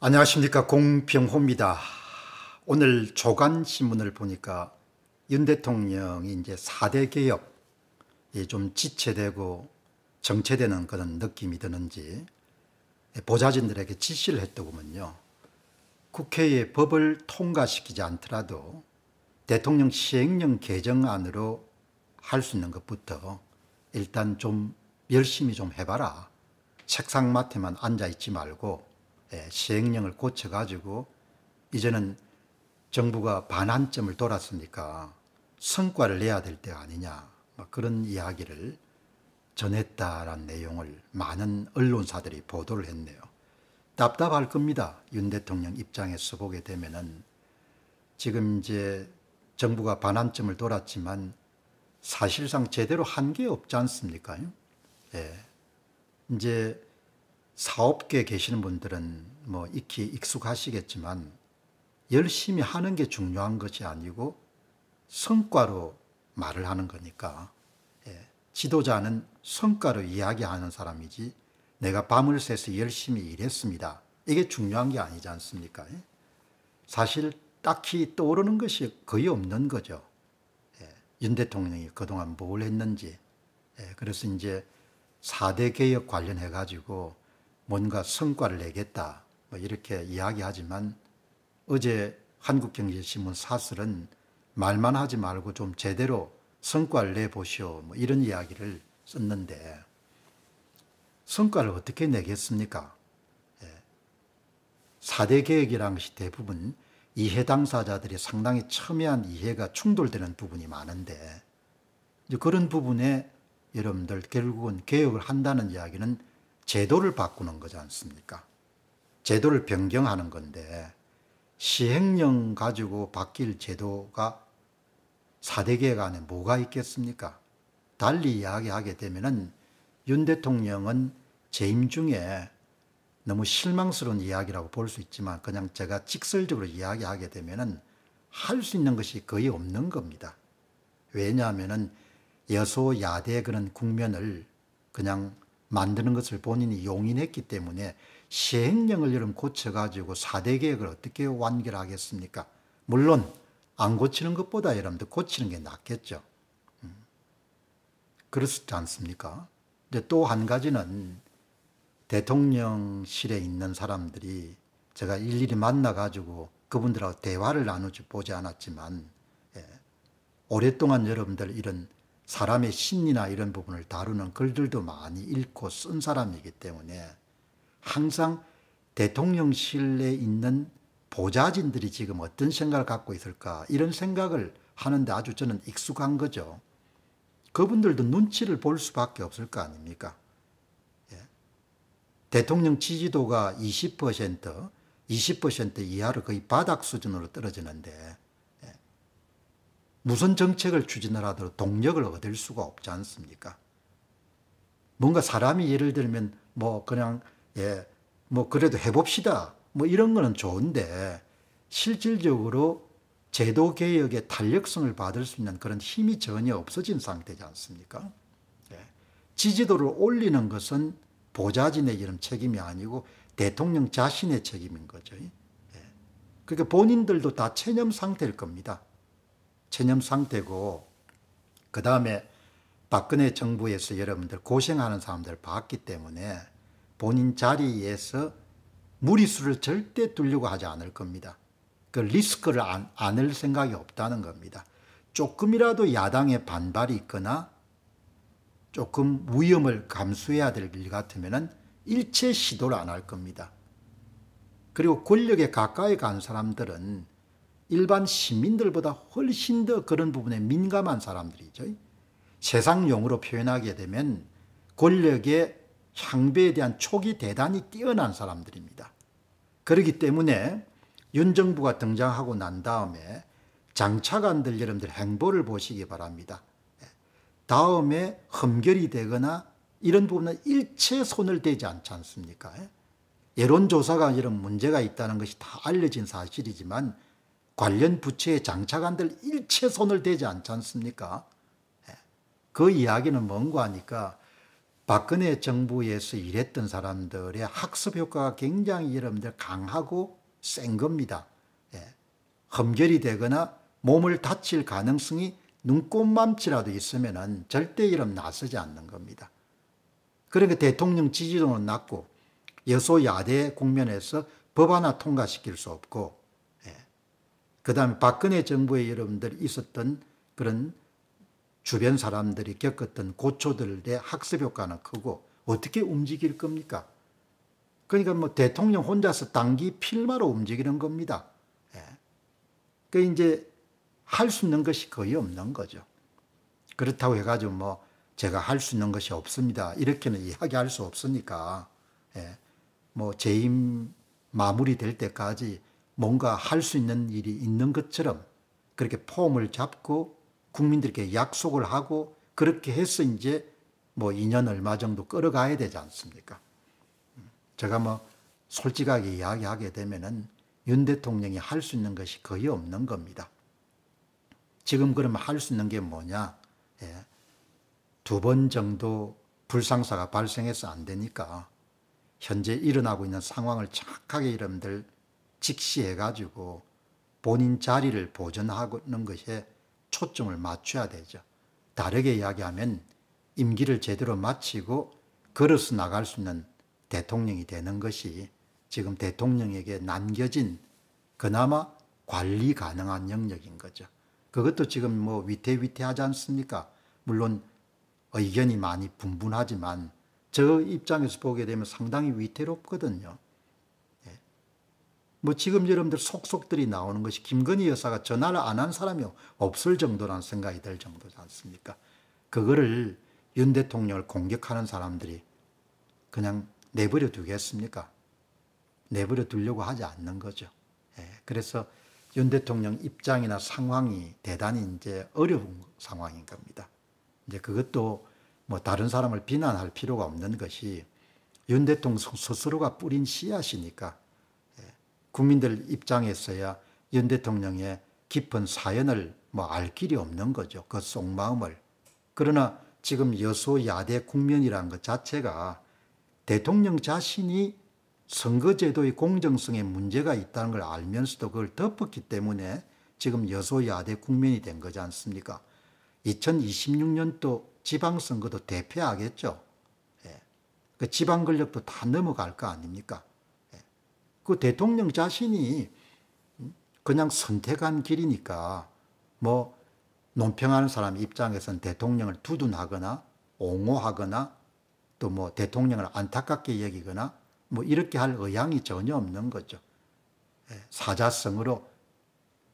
안녕하십니까, 공병호입니다. 오늘 조간신문을 보니까 윤 대통령이 이제 4대 개혁이 좀 지체되고 정체되는 그런 느낌이 드는지 보좌진들에게 지시를 했더구먼요. 국회에 법을 통과시키지 않더라도 대통령 시행령 개정안으로 할 수 있는 것부터 일단 좀 열심히 좀 해봐라. 책상맡에만 앉아있지 말고 시행령을 고쳐가지고 이제는 정부가 반환점을 돌았으니까 성과를 내야 될 때 아니냐, 그런 이야기를 전했다라는 내용을 많은 언론사들이 보도를 했네요. 답답할 겁니다. 윤 대통령 입장에서 보게 되면은 지금 이제 정부가 반환점을 돌았지만 사실상 제대로 한 게 없지 않습니까? 이제 사업계에 계시는 분들은 뭐 익히 익숙하시겠지만 열심히 하는 게 중요한 것이 아니고 성과로 말을 하는 거니까, 지도자는 성과로 이야기하는 사람이지 내가 밤을 새서 열심히 일했습니다, 이게 중요한 게 아니지 않습니까? 사실 딱히 떠오르는 것이 거의 없는 거죠. 윤 대통령이 그동안 뭘 했는지. 그래서 이제 4대 개혁 관련해 가지고 뭔가 성과를 내겠다, 뭐 이렇게 이야기하지만 어제 한국경제신문 사설은 말만 하지 말고 좀 제대로 성과를 내보시오, 뭐 이런 이야기를 썼는데 성과를 어떻게 내겠습니까? 4대 개혁이라는 것이 대부분 이해 당사자들이 상당히 첨예한 이해가 충돌되는 부분이 많은데, 이제 그런 부분에 여러분들 결국은 개혁을 한다는 이야기는 제도를 바꾸는 거지 않습니까? 제도를 변경하는 건데 시행령 가지고 바뀔 제도가 4대 개혁 안에 뭐가 있겠습니까? 달리 이야기하게 되면은 윤 대통령은 재임 중에 너무 실망스러운 이야기라고 볼 수 있지만 그냥 제가 직설적으로 이야기하게 되면은 할 수 있는 것이 거의 없는 겁니다. 왜냐하면은 여소야대 그런 국면을 그냥 만드는 것을 본인이 용인했기 때문에 시행령을 여러분 고쳐가지고 4대 개혁을 어떻게 완결하겠습니까? 물론 안 고치는 것보다 여러분들 고치는 게 낫겠죠. 그렇지 않습니까? 또 한 가지는 대통령실에 있는 사람들이 제가 일일이 만나가지고 그분들하고 대화를 나누지 보지 않았지만, 오랫동안 여러분들 이런 사람의 심리나 이런 부분을 다루는 글들도 많이 읽고 쓴 사람이기 때문에 항상 대통령실에 있는 보좌진들이 지금 어떤 생각을 갖고 있을까, 이런 생각을 하는데 아주 저는 익숙한 거죠. 그분들도 눈치를 볼 수밖에 없을 거 아닙니까? 대통령 지지도가 20% 이하로 거의 바닥 수준으로 떨어지는데 무슨 정책을 추진을 하더라도 동력을 얻을 수가 없지 않습니까? 뭔가 사람이 예를 들면 뭐 그냥 뭐 그래도 해봅시다, 뭐 이런 거는 좋은데 실질적으로 제도 개혁의 탄력성을 받을 수 있는 그런 힘이 전혀 없어진 상태지 않습니까? 지지도를 올리는 것은 보좌진의 이런 책임이 아니고 대통령 자신의 책임인 거죠. 그러니까 본인들도 다 체념 상태일 겁니다. 체념 상태고, 그 다음에 박근혜 정부에서 여러분들 고생하는 사람들을 봤기 때문에 본인 자리에서 무리수를 절대 두려고 하지 않을 겁니다. 그 리스크를 안을 생각이 없다는 겁니다. 조금이라도 야당의 반발이 있거나 조금 위험을 감수해야 될 일 같으면 일체 시도를 안 할 겁니다. 그리고 권력에 가까이 간 사람들은 일반 시민들보다 훨씬 더 그런 부분에 민감한 사람들이죠. 세상용어로 표현하게 되면 권력의 향배에 대한 촉이 대단히 뛰어난 사람들입니다. 그렇기 때문에 윤 정부가 등장하고 난 다음에 장차관들 여러분들 행보를 보시기 바랍니다. 다음에 흠결이 되거나 이런 부분은 일체 손을 대지 않지 않습니까? 여론조사가 이런 문제가 있다는 것이 다 알려진 사실이지만 관련 부처의 장차관들 일체 손을 대지 않지 않습니까? 그 이야기는 뭔가 하니까 박근혜 정부에서 일했던 사람들의 학습 효과가 굉장히 여러분들 강하고 센 겁니다. 예. 험결이 되거나 몸을 다칠 가능성이 눈꼽만치라도 있으면 절대 이름 나서지 않는 겁니다. 그러니까 대통령 지지도는 낮고 여소야대 국면에서 법 하나 통과시킬 수 없고, 그 다음에 박근혜 정부에 여러분들 있었던 그런 주변 사람들이 겪었던 고초들의 학습 효과는 크고 어떻게 움직일 겁니까? 그러니까 뭐 대통령 혼자서 단기 필마로 움직이는 겁니다. 그 이제 할 수 있는 것이 거의 없는 거죠. 그렇다고 해가지고 뭐 제가 할 수 있는 것이 없습니다, 이렇게는 이야기할 수 없으니까, 뭐 재임 마무리될 때까지 뭔가 할 수 있는 일이 있는 것처럼 그렇게 폼을 잡고 국민들께 약속을 하고 그렇게 해서 이제 뭐 2년 얼마 정도 끌어가야 되지 않습니까? 제가 뭐 솔직하게 이야기하게 되면은 윤 대통령이 할 수 있는 것이 거의 없는 겁니다. 지금 그러면 할 수 있는 게 뭐냐? 2번 정도 불상사가 발생해서 안 되니까 현재 일어나고 있는 상황을 정확하게 여러분들 직시해 가지고 본인 자리를 보존하는 것에 초점을 맞춰야 되죠. 다르게 이야기하면 임기를 제대로 마치고 걸어서 나갈 수 있는 대통령이 되는 것이 지금 대통령에게 남겨진 그나마 관리 가능한 영역인 거죠. 그것도 지금 뭐 위태위태하지 않습니까? 물론 의견이 많이 분분하지만 저 입장에서 보게 되면 상당히 위태롭거든요. 뭐 지금 여러분들 속속들이 나오는 것이 김건희 여사가 전화를 안 한 사람이 없을 정도라는 생각이 들 정도지 않습니까? 그거를 윤 대통령을 공격하는 사람들이 그냥 내버려 두겠습니까? 내버려 두려고 하지 않는 거죠. 그래서 윤 대통령 입장이나 상황이 대단히 이제 어려운 상황인 겁니다. 이제 그것도 뭐 다른 사람을 비난할 필요가 없는 것이 윤 대통령 스스로가 뿌린 씨앗이니까 국민들 입장에서야 윤 대통령의 깊은 사연을 뭐 알 길이 없는 거죠. 그 속마음을. 그러나 지금 여소야대 국면이라는 것 자체가 대통령 자신이 선거제도의 공정성에 문제가 있다는 걸 알면서도 그걸 덮었기 때문에 지금 여소야대 국면이 된 거지 않습니까? 2026년도 지방선거도 대패하겠죠. 그 지방 권력도 다 넘어갈 거 아닙니까? 그 대통령 자신이 그냥 선택한 길이니까 뭐 논평하는 사람 입장에서는 대통령을 두둔하거나 옹호하거나 또 뭐 대통령을 안타깝게 여기거나 뭐 이렇게 할 의향이 전혀 없는 거죠. 사자성어로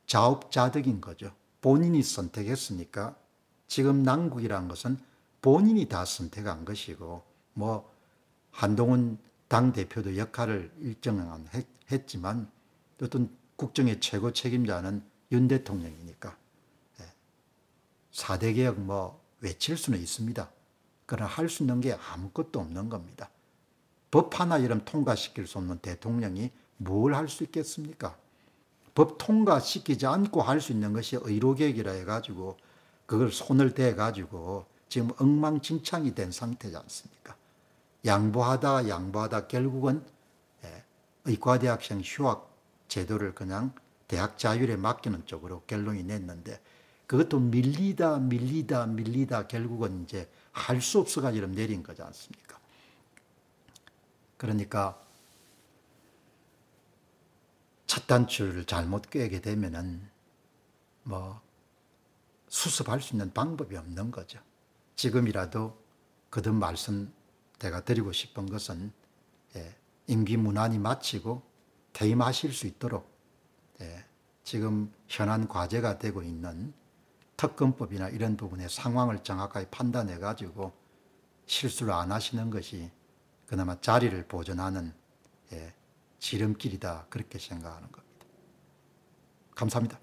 자업자득인 거죠. 본인이 선택했으니까 지금 난국이란 것은 본인이 다 선택한 것이고 뭐 한동훈 당대표도 역할을 일정한 했지만 어떤 국정의 최고 책임자는 윤 대통령이니까 4대 개혁 뭐 외칠 수는 있습니다. 그러나 할 수 있는 게 아무것도 없는 겁니다. 법 하나 이름 통과시킬 수 없는 대통령이 뭘 할 수 있겠습니까? 법 통과시키지 않고 할 수 있는 것이 의료개혁이라 해가지고 그걸 손을 대가지고 지금 엉망진창이 된 상태지 않습니까? 양보하다 결국은 의과대학생 휴학 제도를 그냥 대학 자율에 맡기는 쪽으로 결론이 냈는데 그것도 밀리다 결국은 이제 할 수 없어가지고 내린 거지 않습니까? 그러니까 첫 단추를 잘못 꿰게 되면은 뭐 수습할 수 있는 방법이 없는 거죠. 지금이라도 거듭 말씀 제가 드리고 싶은 것은 임기 무난히 마치고 퇴임하실 수 있도록 지금 현안 과제가 되고 있는 특검법이나 이런 부분의 상황을 정확하게 판단해 가지고 실수를 안 하시는 것이 그나마 자리를 보존하는 지름길이다 그렇게 생각하는 겁니다. 감사합니다.